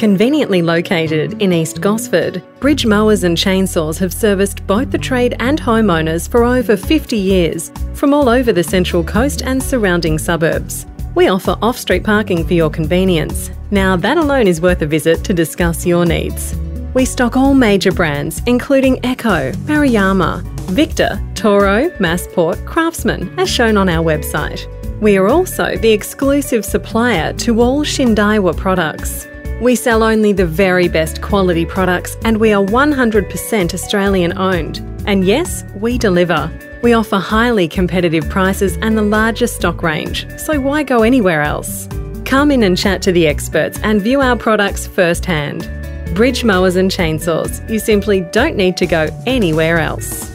Conveniently located in East Gosford, Bridge Mowers and Chainsaws have serviced both the trade and homeowners for over 50 years from all over the Central Coast and surrounding suburbs. We offer off-street parking for your convenience. Now that alone is worth a visit to discuss your needs. We stock all major brands including Echo, Maruyama, Victor, Toro, Massport, Craftsman as shown on our website. We are also the exclusive supplier to all Shindaiwa products. We sell only the very best quality products and we are 100% Australian owned. And yes, we deliver. We offer highly competitive prices and the largest stock range, so why go anywhere else? Come in and chat to the experts and view our products firsthand. Bridge Mowers and Chainsaws. You simply don't need to go anywhere else.